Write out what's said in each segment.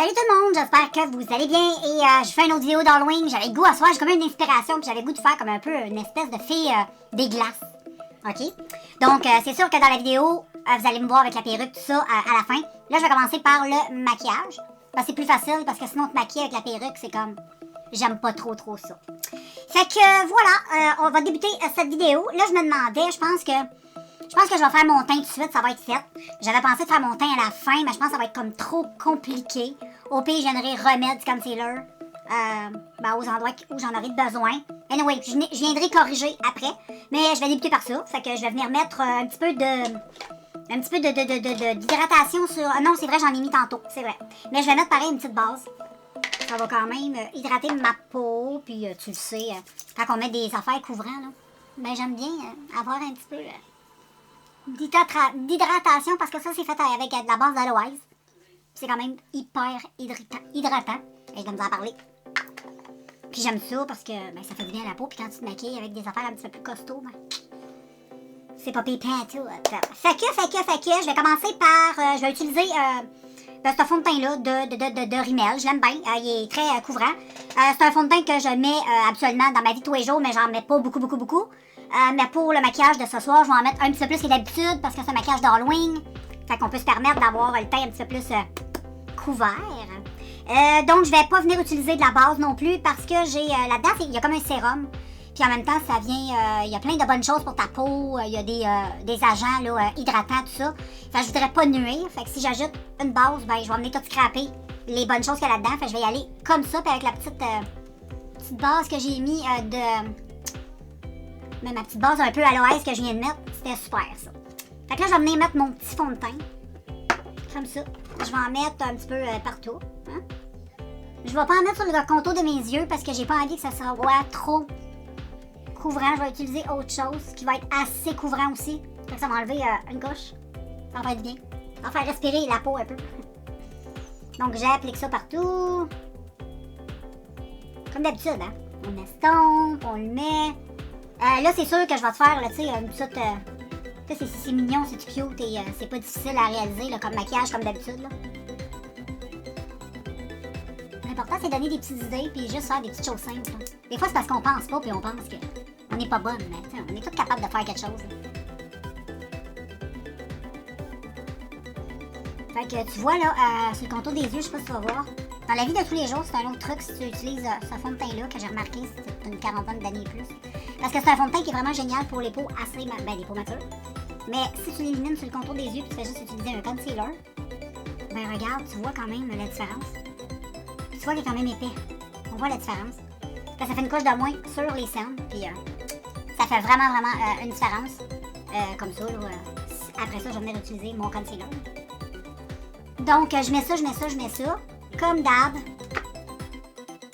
Salut tout le monde, j'espère que vous allez bien et je fais une autre vidéo d'Halloween. J'avais le goût à soir, j'ai comme une inspiration puis j'avais le goût de faire comme un peu une espèce de fille des glaces. Ok? Donc c'est sûr que dans la vidéo, vous allez me voir avec la perruque, tout ça à la fin. Là je vais commencer par le maquillage. Ben, c'est plus facile parce que sinon te maquiller avec la perruque c'est comme... J'aime pas trop ça. Fait que voilà, on va débuter cette vidéo. Là je me demandais, je pense que je vais faire mon teint tout de suite, ça va être fait. J'avais pensé de faire mon teint à la fin, mais je pense que ça va être comme trop compliqué. Au pire, je viendrai remettre du concealer aux endroits où j'en aurai besoin. Anyway, je viendrai corriger après. Mais je vais débuter par ça. Fait que je vais venir mettre un petit peu d'hydratation sur... non, c'est vrai, j'en ai mis tantôt, c'est vrai. Mais je vais mettre pareil une petite base. Ça va quand même hydrater ma peau. Puis tu le sais, quand on met des affaires couvrants, là, ben j'aime bien avoir un petit peu... d'hydratation parce que ça c'est fait avec de la base d'aloès. C'est quand même hyper hydratant. Et je vais vous en parler. Puis j'aime ça parce que ça fait du bien à la peau. Puis quand tu te maquilles avec des affaires un petit peu plus costauds, c'est pas pépin et tout. Fait que je vais commencer par... je vais utiliser ce fond de teint là de Rimmel. Je l'aime bien. Il est très couvrant. C'est un fond de teint que je mets habituellement dans ma vie de tous les jours, mais j'en mets pas beaucoup. Mais pour le maquillage de ce soir, je vais en mettre un petit peu plus que d'habitude parce que c'est un maquillage d'Halloween. Fait qu'on peut se permettre d'avoir le teint un petit peu plus couvert. Donc je vais pas venir utiliser de la base non plus parce que j'ai là-dedans, il y a comme un sérum. Puis en même temps, ça vient, il y a plein de bonnes choses pour ta peau. Il y a des agents là, hydratants, tout ça. Fait que je voudrais pas nuire. Fait que si j'ajoute une base, je vais venir tout scraper les bonnes choses qu'il y a là-dedans. Fait que je vais y aller comme ça. Puis avec la petite base que j'ai mis mais ma petite base un peu aloès que je viens de mettre, c'était super ça. Fait que là, je vais venir mettre mon petit fond de teint. Comme ça. Je vais en mettre un petit peu partout. Hein? Je vais pas en mettre sur le contour de mes yeux parce que j'ai pas envie que ça soit trop couvrant. Je vais utiliser autre chose qui va être assez couvrant aussi. Fait que ça va enlever une couche. Ça va être bien. Ça va faire respirer la peau un peu. Donc j'applique ça partout. Comme d'habitude, hein. On estompe, on le met. Là, c'est sûr que je vais te faire, là, tu sais, une petite... c'est mignon, c'est cute et c'est pas difficile à réaliser, là, comme maquillage, comme d'habitude, là. L'important, c'est de donner des petites idées puis juste faire des petites choses simples, là. Des fois, c'est parce qu'on pense pas puis on pense qu'on n'est pas bonne, mais on est tous capables de faire quelque chose, là. Fait que tu vois, là, sur le contour des yeux, je sais pas si tu vas voir. Dans la vie de tous les jours, c'est un autre truc si tu utilises ce fond de teint-là que j'ai remarqué, c'est une quarantaine d'années et plus. Parce que c'est un fond de teint qui est vraiment génial pour les peaux assez... les peaux matures. Mais si tu l'élimines sur le contour des yeux et tu fais juste utiliser un concealer, regarde, tu vois quand même la différence. Tu vois qu'il est quand même épais. On voit la différence. Là, ça fait une couche de moins sur les cernes. Puis ça fait vraiment une différence. Comme ça, là, après ça, je vais venir utiliser mon concealer. Donc, je mets ça. Comme d'hab,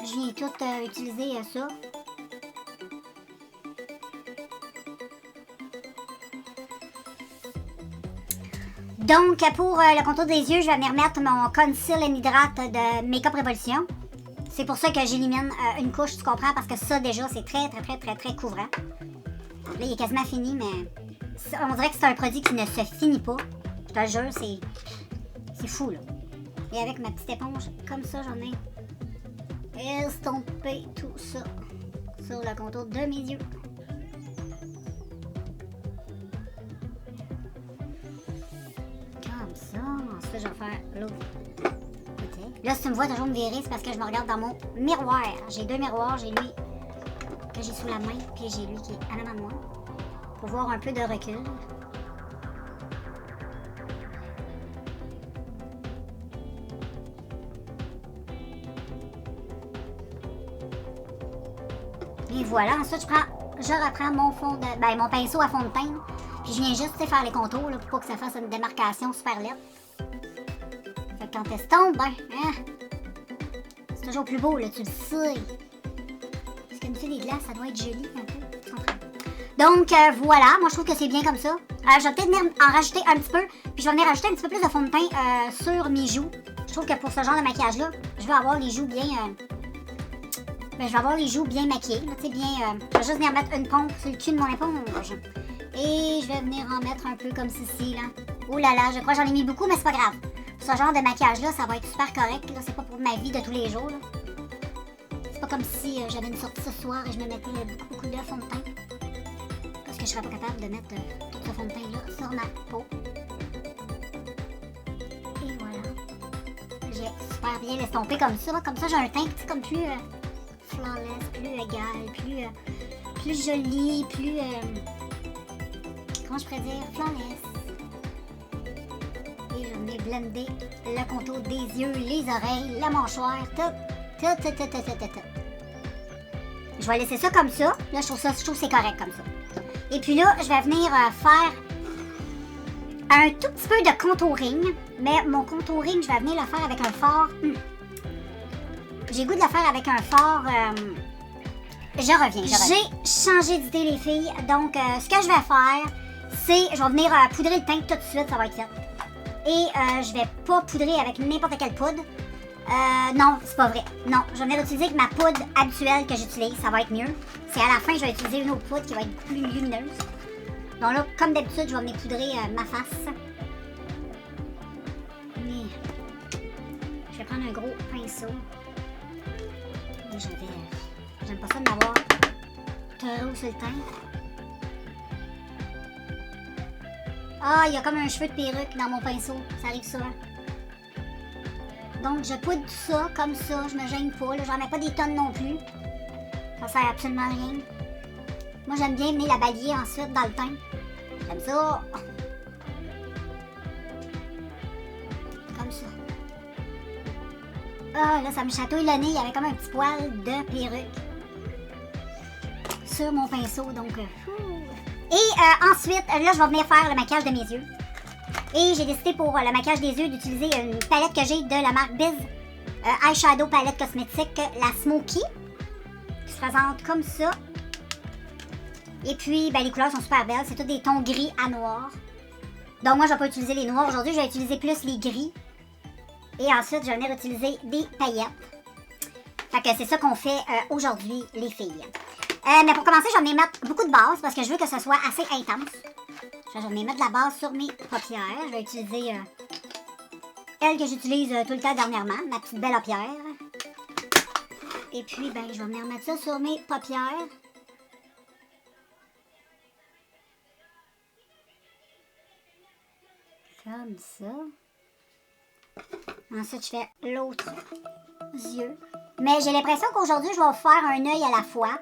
je viens tout utiliser ça. Donc, pour le contour des yeux, je vais venir mettre mon Conceal and Hydrate de Makeup Revolution. C'est pour ça que j'élimine une couche, tu comprends, parce que ça, déjà, c'est très couvrant. Là, il est quasiment fini, mais on dirait que c'est un produit qui ne se finit pas. Je te le jure, c'est fou, là. Et avec ma petite éponge, comme ça, j'en ai estompé tout ça sur le contour de mes yeux. Comme ça. Ensuite, je vais faire l'autre. Okay. Là, si tu me vois toujours me virer, c'est parce que je me regarde dans mon miroir. J'ai deux miroirs. J'ai lui que j'ai sous la main, puis j'ai lui qui est à la main de moi. Pour voir un peu de recul. Et voilà, ensuite je reprends mon fond de, mon pinceau à fond de teint. Puis je viens juste faire les contours là, pour pas que ça fasse une démarcation super laide. Fait que quand t'estompes, c'est toujours plus beau, là, tu le sais. Parce que tu des glaces, ça doit être joli un peu. Donc voilà, moi je trouve que c'est bien comme ça. Je vais peut-être venir en rajouter un petit peu. Puis je vais venir rajouter un petit peu plus de fond de teint sur mes joues. Je trouve que pour ce genre de maquillage-là, je veux avoir les joues bien... je vais avoir les joues bien maquillées, tu sais, bien... je vais juste venir mettre une pompe sur le cul de mon éponge. Et je vais venir en mettre un peu comme ceci, là. Oh là là, je crois que j'en ai mis beaucoup, mais c'est pas grave. ce genre de maquillage-là, ça va être super correct. Là, c'est pas pour ma vie de tous les jours. C'est pas comme si j'avais une sortie ce soir et je me mettais beaucoup de fond de teint. Parce que je serais pas capable de mettre tout ce fond de teint-là sur ma peau. Et voilà. J'ai super bien estompé comme ça. Comme ça, j'ai un teint comme plus flawless, plus égal, plus joli, plus... comment je pourrais dire? Flawless. Et je vais blender le contour des yeux, les oreilles, la mâchoire, tout. Je vais laisser ça comme ça. Là, je trouve que c'est correct comme ça. Et puis là, je vais venir faire un tout petit peu de contouring. Mais mon contouring, je vais venir le faire avec un fard. J'ai goût de le faire avec un fard. Je reviens. J'ai changé d'idée, les filles. Donc, ce que je vais faire, c'est... Je vais venir poudrer le teint tout de suite. Ça va être fait. Et je vais pas poudrer avec n'importe quelle poudre. Non, c'est pas vrai. Non, je vais venir utiliser avec ma poudre habituelle que j'utilise. Ça va être mieux. C'est à la fin, je vais utiliser une autre poudre qui va être beaucoup plus lumineuse. Donc là, comme d'habitude, je vais venir poudrer ma face. Mais je vais prendre un gros pinceau. Et je vais... J'aime pas ça de m'avoir trop sur le teint. Ah, il y a comme un cheveu de perruque dans mon pinceau. Ça arrive souvent. Donc, je poudre tout ça, comme ça. Je me gêne pas. J'en mets pas des tonnes non plus. Ça sert absolument à rien. Moi, j'aime bien venir la balayer ensuite dans le teint. J'aime ça. Comme ça. Ah, là, ça me chatouille le nez. Il y avait comme un petit poil de perruque sur mon pinceau. Donc, et ensuite, là, je vais venir faire le maquillage de mes yeux. Et j'ai décidé pour le maquillage des yeux d'utiliser une palette que j'ai de la marque Biz Eyeshadow Palette Cosmétique, la Smoky, qui se présente comme ça. Et puis, ben, les couleurs sont super belles. C'est tous des tons gris à noir. Donc, moi, je vais pas utiliser les noirs aujourd'hui. Je vais utiliser plus les gris. Et ensuite, je vais venir utiliser des paillettes. Fait que c'est ça qu'on fait aujourd'hui, les filles. Mais pour commencer, je vais venir mettre beaucoup de base parce que je veux que ce soit assez intense. Je vais venir mettre de la base sur mes paupières. Je vais utiliser elle que j'utilise tout le temps dernièrement, ma petite belle paupière. Et puis, ben, je vais venir mettre ça sur mes paupières. Comme ça. Ensuite, je fais l'autre yeux. Mais j'ai l'impression qu'aujourd'hui, je vais faire un œil à la fois.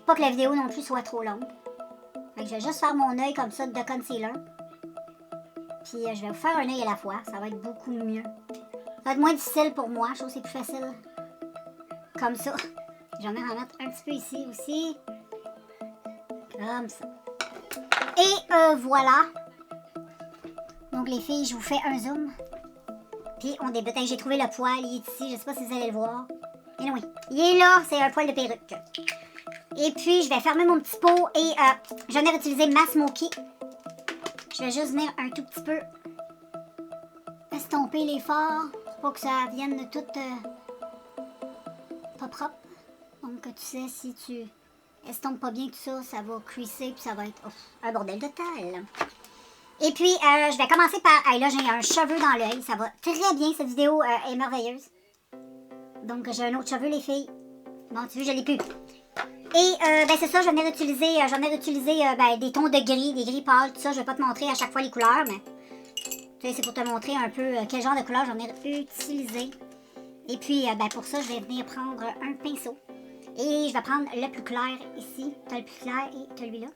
Pas que la vidéo non plus soit trop longue. Fait que je vais juste faire mon œil comme ça de concealer. Puis je vais vous faire un œil à la fois. Ça va être beaucoup mieux. Ça va être moins difficile pour moi. Je trouve que c'est plus facile. Comme ça. J'en vais en mettre un petit peu ici aussi. Comme ça. Et voilà. Donc les filles, je vous fais un zoom. Puis on débute. J'ai trouvé le poil. Il est ici. Je sais pas si vous allez le voir. Et oui. Il est là. C'est un poil de perruque. Et puis, je vais fermer mon petit pot et je vais venir utiliser ma Smoky. Je vais juste venir un tout petit peu estomper les fards pour que ça vienne tout pas propre. Donc, tu sais, si tu estompes pas bien tout ça, ça va cuisser puis ça va être un bordel total. Et puis, je vais commencer par... Hey, là, j'ai un cheveu dans l'œil. Ça va très bien. Cette vidéo est merveilleuse. Donc, j'ai un autre cheveu, les filles. Bon, tu vois, je l'ai plus. Et ben c'est ça, je vais venir utiliser, ben, des tons de gris, des gris pâles, tout ça. Je vais pas te montrer à chaque fois les couleurs, mais tu sais, c'est pour te montrer un peu quel genre de couleur je vais venir utiliser. Et puis, ben, pour ça, je vais venir prendre un pinceau. Et je vais prendre le plus clair ici. Tu as le plus clair et tu as lui là.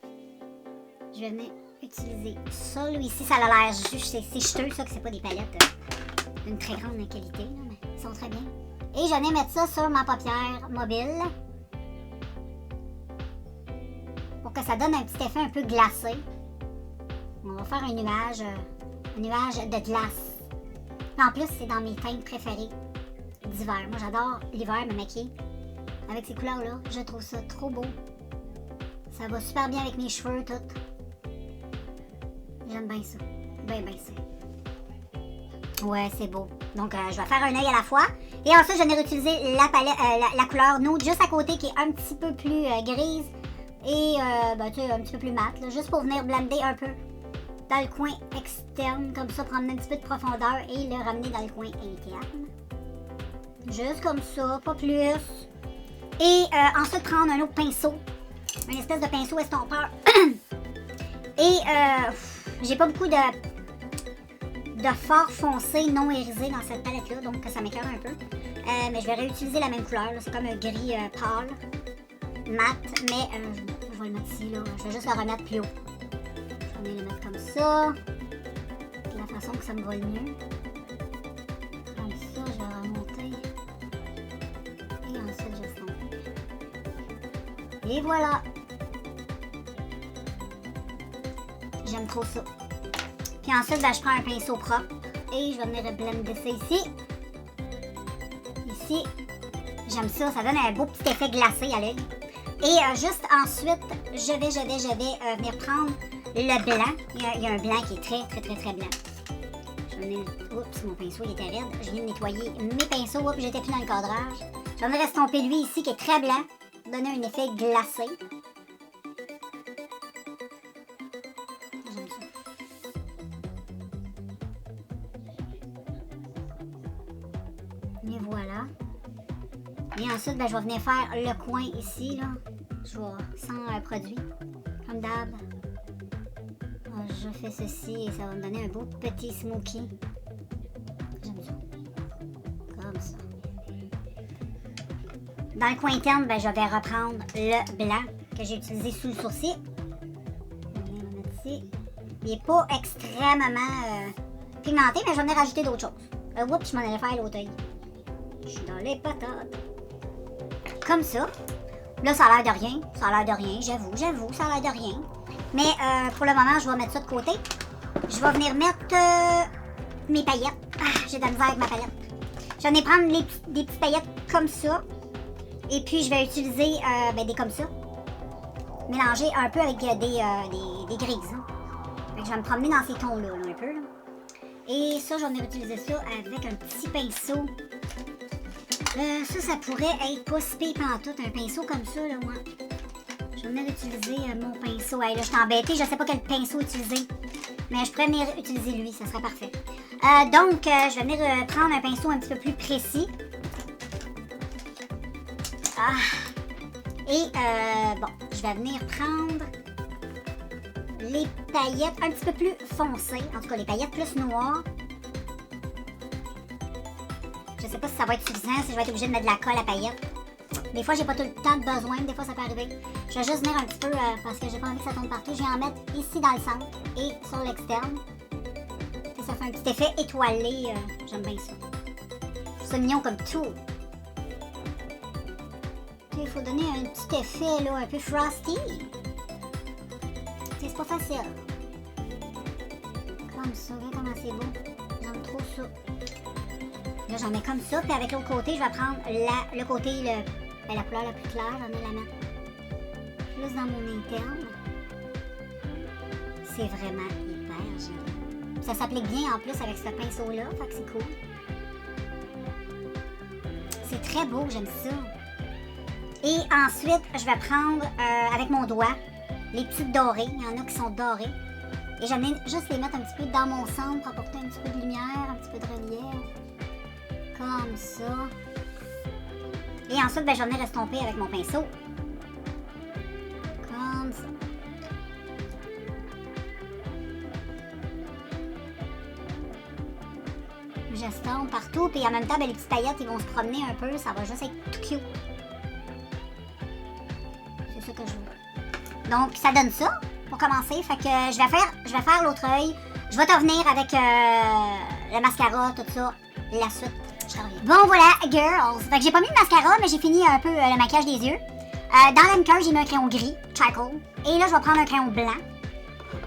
Je vais venir utiliser celui-ci. Ça a l'air juste, c'est juteux, ça, que c'est pas des palettes d'une très grande qualité, là, mais ils sont très bien. Et je vais venir mettre ça sur ma paupière mobile. Pour que ça donne un petit effet un peu glacé. On va faire un nuage de glace. En plus, c'est dans mes teintes préférées d'hiver. Moi, j'adore l'hiver, me maquiller avec ces couleurs-là. Je trouve ça trop beau. Ça va super bien avec mes cheveux, tout. J'aime bien ça. Bien ça. Ouais, c'est beau. Donc, je vais faire un œil à la fois. Et ensuite, je vais venir utiliser la couleur Nude juste à côté qui est un petit peu plus grise. Et ben, tu sais, un petit peu plus mat, là, juste pour venir blender un peu dans le coin externe, comme ça, prendre un petit peu de profondeur et le ramener dans le coin interne. Juste comme ça, pas plus. Et ensuite, prendre un autre pinceau, une espèce de pinceau estompeur. Et j'ai pas beaucoup de fard foncé non irisé dans cette palette-là, donc ça m'éclaire un peu. Mais je vais réutiliser la même couleur, c'est comme un gris pâle, mat, mais je vais le mettre ici, là. Je vais juste le remettre plus haut. Je vais le mettre comme ça, de la façon que ça me va le mieux. Comme ça, je vais remonter. Et ensuite, je estompe. Et voilà! J'aime trop ça. Puis ensuite, ben, je prends un pinceau propre et je vais venir blender ça ici. Ici. J'aime ça. Ça donne un beau petit effet glacé à l'œil. Et juste ensuite, je vais venir prendre le blanc. Il y a un blanc qui est très blanc. Je vais venir... Oups, mon pinceau il était raide. Je viens de nettoyer mes pinceaux. Oups, j'étais plus dans le cadrage. Je vais venir estomper lui ici qui est très blanc. Donner un effet glacé. Et voilà. Et ensuite, ben, je vais venir faire le coin ici, là. Je vais sans produit, comme d'hab. Je fais ceci et ça va me donner un beau petit smoky. J'aime ça. Comme ça. Dans le coin interne, ben, je vais reprendre le blanc que j'ai utilisé sous le sourcil. Je vais venir le mettre ici. Il n'est pas extrêmement pigmenté, mais je vais venir rajouter d'autres choses. Oups, je m'en allais faire l'autre œil. Je suis dans les patates. Comme ça. Là, ça a l'air de rien. Ça a l'air de rien, j'avoue, ça a l'air de rien. Mais pour le moment, je vais mettre ça de côté. Je vais venir mettre mes paillettes. Ah, j'ai de la misère avec ma palette. Je vais venir prendre des petites paillettes comme ça. Et puis, je vais utiliser des comme ça. Mélanger un peu avec des grises. Hein. Fait que je vais me promener dans ces tons-là, un peu. Là. Et ça, je vais venir utiliser ça avec un petit pinceau. Ça pourrait être pas si pire pantoute, un pinceau comme ça, là, moi. Je vais venir utiliser mon pinceau. Hey, là, je suis embêtée, je sais pas quel pinceau utiliser. Mais je pourrais venir utiliser lui, ça serait parfait. Donc, je vais venir prendre un pinceau un petit peu plus précis. Ah. Et, bon, je vais venir prendre les paillettes un petit peu plus foncées. En tout cas, les paillettes plus noires. Je sais pas si ça va être suffisant, si je vais être obligée de mettre de la colle à paillettes. Des fois, j'ai pas tout le temps de besoin, des fois ça peut arriver. Je vais juste venir un petit peu, parce que j'ai pas envie que ça tombe partout. Je vais en mettre ici dans le centre et sur l'externe. Ça fait un petit effet étoilé, j'aime bien ça. Je trouve ça mignon comme tout. Il faut donner un petit effet, là, un peu frosty. C'est pas facile. Comme ça, regarde comment c'est beau. J'aime trop ça. Là, j'en mets comme ça, puis avec l'autre côté, je vais prendre le côté, la couleur la plus claire, j'en vais la mettre plus dans mon interne. C'est vraiment hyper joli. Ça s'applique bien en plus avec ce pinceau-là, fait que c'est cool. C'est très beau, j'aime ça. Et ensuite, je vais prendre, avec mon doigt, les petites dorées. Il y en a qui sont dorées. Et je vais juste les mettre un petit peu dans mon centre pour apporter un petit peu de lumière, un petit peu de relief. Comme ça. Et ensuite, ben, je vais venir estomper avec mon pinceau. Comme ça. J'estompe partout. Puis en même temps, ben, les petites paillettes, ils vont se promener un peu. Ça va juste être tout cute. C'est ça que je veux. Donc, ça donne ça pour commencer. Fait que je vais faire l'autre œil. Je vais te revenir avec le mascara, tout ça. La suite. Bon voilà, girls. Fait que j'ai pas mis de mascara, mais j'ai fini un peu le maquillage des yeux. Dans l'anchor, j'ai mis un crayon gris, charcoal. Et là, je vais prendre un crayon blanc,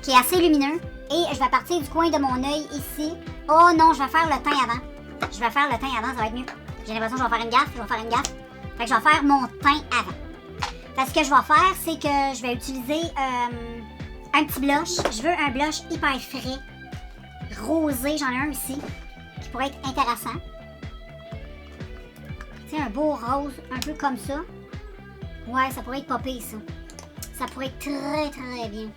qui est assez lumineux. Et je vais partir du coin de mon œil ici. Oh non, je vais faire le teint avant. Je vais faire le teint avant, ça va être mieux. J'ai l'impression que je vais faire une gaffe, Fait que je vais faire mon teint avant. Parce que ce que je vais faire, c'est que je vais utiliser un petit blush. Je veux un blush hyper frais, rosé. J'en ai un ici, qui pourrait être intéressant. Tu sais, un beau rose, un peu comme ça. Ouais, ça pourrait être popé, ça. Ça pourrait être très, très bien.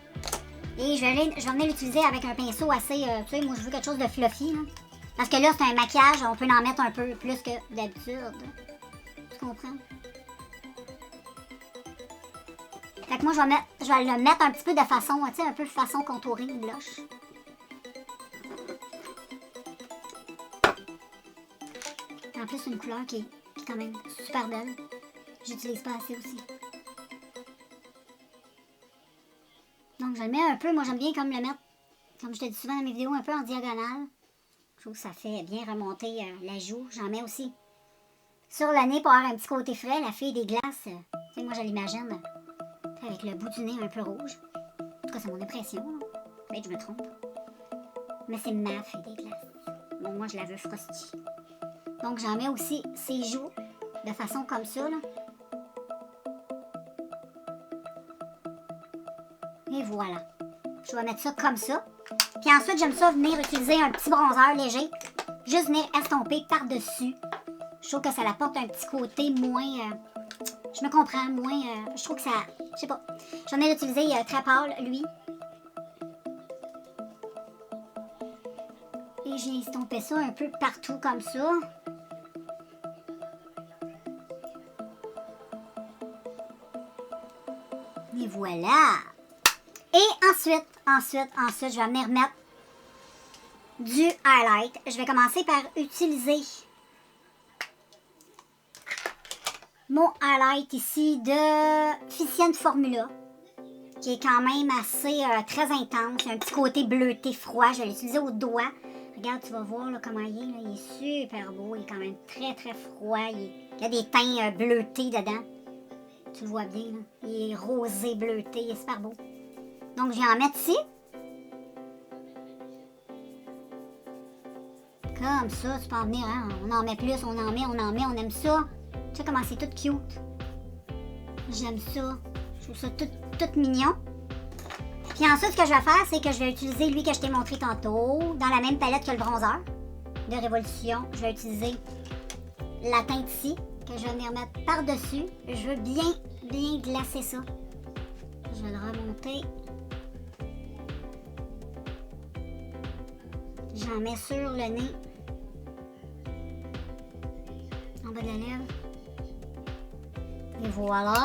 Et je vais venir l'utiliser avec un pinceau assez... tu sais, moi je veux quelque chose de fluffy. Là. Parce que là, c'est un maquillage, on peut en mettre un peu plus que d'habitude. Tu comprends? Fait que moi, je vais le mettre un petit peu de façon, tu sais, un peu façon contouring blush. En plus, c'est une couleur qui est quand même super belle. J'utilise pas assez aussi. Donc, je le mets un peu. Moi, j'aime bien comme le mettre, comme je te dis souvent dans mes vidéos, un peu en diagonale. Je trouve que ça fait bien remonter la joue. J'en mets aussi sur le nez pour avoir un petit côté frais. La fille des glaces, tu sais, moi, je l'imagine avec le bout du nez un peu rouge. En tout cas, c'est mon impression. Peut-être que je me trompe. Mais c'est ma fille des glaces. Bon, moi, je la veux frosty. Donc, j'en mets aussi ses joues de façon comme ça, là. Et voilà. Je vais mettre ça comme ça. Puis ensuite, j'aime ça venir utiliser un petit bronzer léger. Juste venir estomper par-dessus. Je trouve que ça apporte un petit côté moins... je me comprends, moins... je trouve que ça... Je sais pas. J'en ai utilisé très pâle, lui. Et j'ai estompé ça un peu partout comme ça. Et voilà. Et ensuite, je vais venir mettre du highlight. Je vais commencer par utiliser mon highlight ici de Ficienne Formula, qui est quand même assez très intense. Il a un petit côté bleuté froid. Je vais l'utiliser au doigt. Regarde, tu vas voir là, comment il est. Là. Il est super beau. Il est quand même très très froid. Il y a des teints bleutés dedans. Tu le vois bien. Là. Il est rosé bleuté. Il est super beau. Donc, je vais en mettre ici. Comme ça, tu peux en venir. Hein? On en met plus, on en met. On aime ça. Tu sais comment c'est tout cute. J'aime ça. Je trouve ça tout mignon. Puis ensuite, ce que je vais faire, c'est que je vais utiliser lui que je t'ai montré tantôt, dans la même palette que le bronzer de Révolution. Je vais utiliser la teinte ici, que je vais venir mettre par-dessus. Je veux bien glacer ça. Je vais le remonter. J'en mets sur le nez. En bas de la lèvre. Et voilà.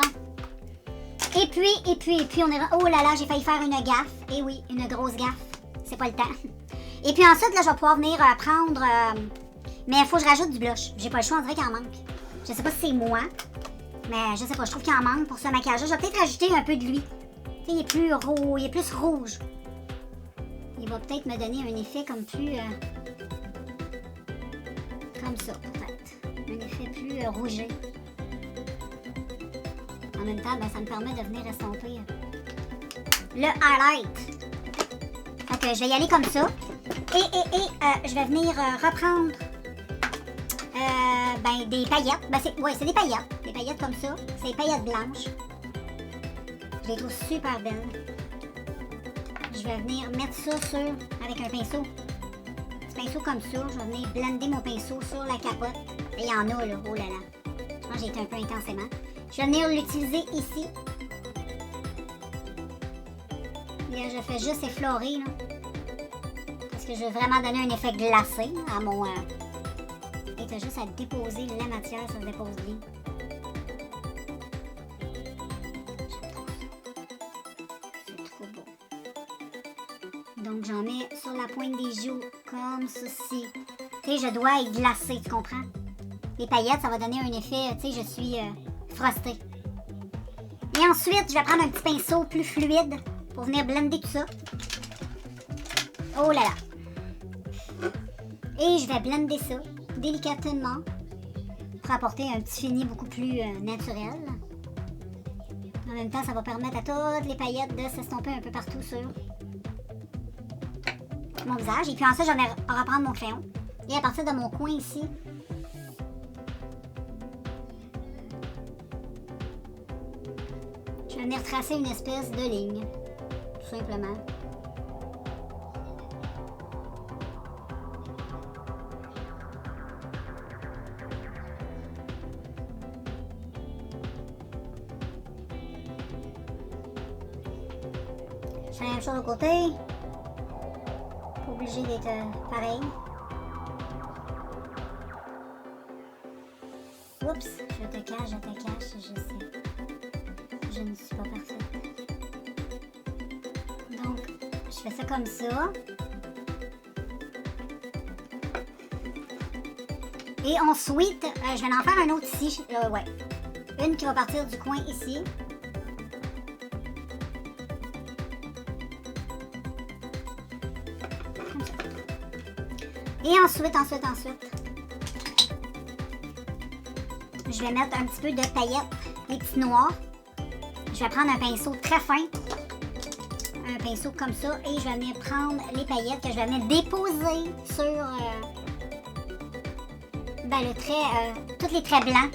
Et puis, on est... Oh là là, j'ai failli faire une gaffe. Et oui, une grosse gaffe. C'est pas le temps. Et puis ensuite, là, je vais pouvoir venir prendre... mais il faut que je rajoute du blush. J'ai pas le choix, on dirait qu'il en manque. Je sais pas si c'est moi. Mais je sais pas, je trouve qu'il en manque pour ce maquillage-là. Je vais peut-être rajouter un peu de lui. Tu sais, il est plus rouge. Il va peut-être me donner un effet comme plus... comme ça, peut-être. Un effet plus rougé. En même temps, ben, ça me permet de venir estomper le highlight. Fait que je vais y aller comme ça. Et je vais venir reprendre ben, des paillettes. Ben, c'est des paillettes. Des paillettes comme ça. C'est des paillettes blanches. Je les trouve super belles. Je vais venir mettre ça avec un pinceau. Un petit pinceau comme ça. Je vais venir blender mon pinceau sur la capote. Et il y en a là. Oh là là. Je pense que j'ai été un peu intensément. Je vais venir l'utiliser ici. Et là, je fais juste effleurer, là. Parce que je veux vraiment donner un effet glacé à mon... Et t'as juste à déposer la matière, ça se dépose bien. C'est trop beau. Donc, j'en mets sur la pointe des joues, comme ceci. Tu sais, je dois être glacée, tu comprends? Les paillettes, ça va donner un effet, tu sais, je suis... frosté. Et ensuite, je vais prendre un petit pinceau plus fluide pour venir blender tout ça. Oh là là. Et je vais blender ça délicatement pour apporter un petit fini beaucoup plus naturel. En même temps, ça va permettre à toutes les paillettes de s'estomper un peu partout sur mon visage. Et puis ensuite, je vais reprendre mon crayon. Et à partir de mon coin ici, je vais venir tracer une espèce de ligne, tout simplement. Je fais la même chose de côté. Pas obligé d'être pareil. Oups, je te cache, je sais. Je ne suis pas parfaite. Donc, je fais ça comme ça. Et ensuite, je vais en faire un autre ici. Ouais. Une qui va partir du coin ici. Comme ça. Et ensuite, je vais mettre un petit peu de paillettes, des petits noirs. Je vais prendre un pinceau très fin. Un pinceau comme ça. Et je vais venir prendre les paillettes que je vais venir déposer sur le trait, tous les traits blancs.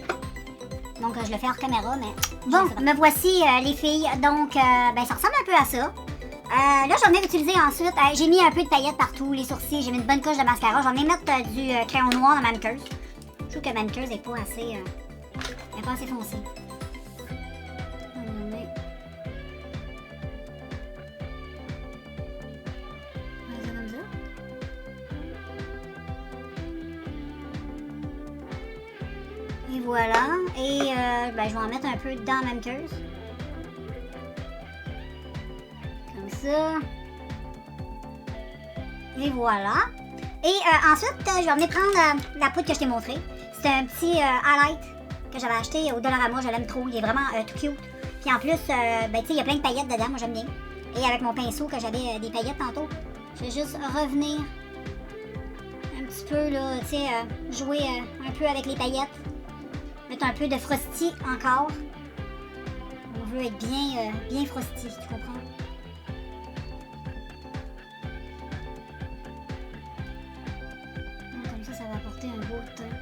Donc, je le fais hors caméra, mais... Bon, me voici les filles. Donc, ça ressemble un peu à ça. Là, j'en ai utilisé ensuite. J'ai mis un peu de paillettes partout, les sourcils. J'ai mis une bonne couche de mascara. J'en ai mettre du crayon noir dans ma muqueuse. Je trouve que ma muqueuse n'est pas assez... elle est pas assez foncée. Et voilà. Et je vais en mettre un peu dans ma muqueuse. Comme ça. Et voilà. Et ensuite, je vais venir prendre la poudre que je t'ai montrée. C'est un petit highlight que j'avais acheté au Dollarama. Je l'aime trop. Il est vraiment tout cute. Puis en plus, tu sais, il y a plein de paillettes dedans. Moi, j'aime bien. Et avec mon pinceau, que j'avais des paillettes tantôt, je vais juste revenir un petit peu, là, tu sais, jouer un peu avec les paillettes. Mettre un peu de frosty encore. On veut être bien frosty, tu comprends? Donc, comme ça va apporter un beau teint.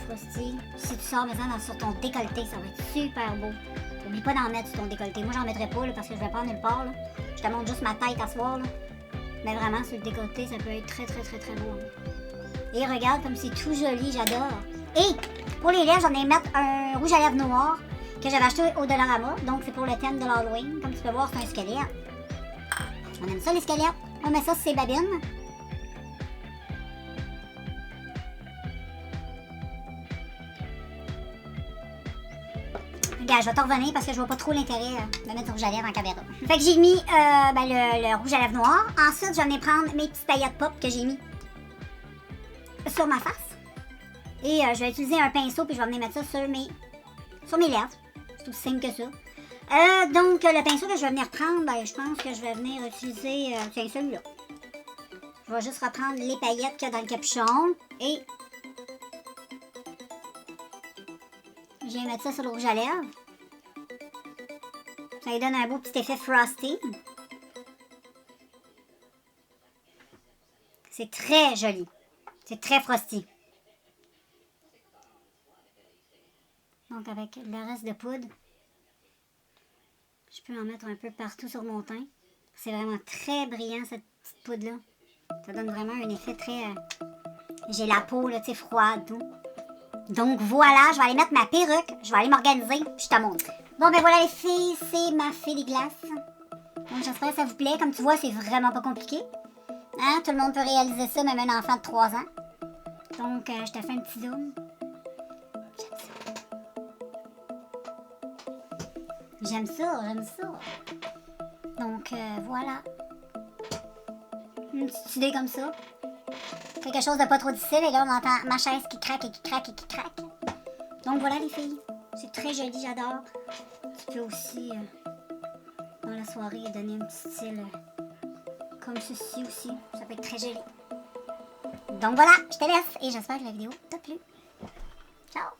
Frosty. Si tu sors maintenant sur ton décolleté, ça va être super beau. N'oublie pas d'en mettre sur ton décolleté. Moi, j'en mettrai pas là, parce que je vais pas nulle part. Là. Je te montre juste ma tête à soir. Là. Mais vraiment, sur le décolleté, ça peut être très beau. Et regarde comme c'est tout joli, j'adore. Et pour les lèvres, j'en ai mettre un rouge à lèvres noir que j'avais acheté au Dollarama. Donc, c'est pour le thème de l'Halloween. Comme tu peux voir, c'est un squelette. On aime ça, les squelettes. On met ça sur ses babines. Regarde, je vais t'en revenir parce que je vois pas trop l'intérêt de mettre du rouge à lèvres en caméra. Fait que j'ai mis le rouge à lèvres noir. Ensuite, j'en ai prendre mes petites paillettes pop que j'ai mis sur ma face. Et je vais utiliser un pinceau puis je vais venir mettre ça sur mes lèvres. C'est aussi simple que ça. Donc, le pinceau que je vais venir prendre, je pense que je vais venir utiliser tiens, celui-là. Je vais juste reprendre les paillettes qu'il y a dans le capuchon. Et je viens mettre ça sur le rouge à lèvres. Ça lui donne un beau petit effet frosty. C'est très joli. C'est très frosty. Donc, avec le reste de poudre, je peux en mettre un peu partout sur mon teint. C'est vraiment très brillant, cette petite poudre-là. Ça donne vraiment un effet très... J'ai la peau, là, tu sais, froide, tout. Donc, voilà, je vais aller mettre ma perruque. Je vais aller m'organiser, puis je te montre. Bon, ben voilà, les filles, c'est ma fée des glaces. Donc, j'espère que ça vous plaît. Comme tu vois, c'est vraiment pas compliqué. Hein? Tout le monde peut réaliser ça, même un enfant de 3 ans. Donc, je te fais un petit zoom. J'aime ça. Donc, voilà. Une petite idée comme ça. Quelque chose de pas trop difficile. Et là, on entend ma chaise qui craque et qui craque et qui craque. Donc, voilà les filles. C'est très joli, j'adore. Tu peux aussi, dans la soirée, donner un petit style comme ceci aussi. Ça peut être très joli. Donc, voilà, je te laisse. Et j'espère que la vidéo t'a plu. Ciao!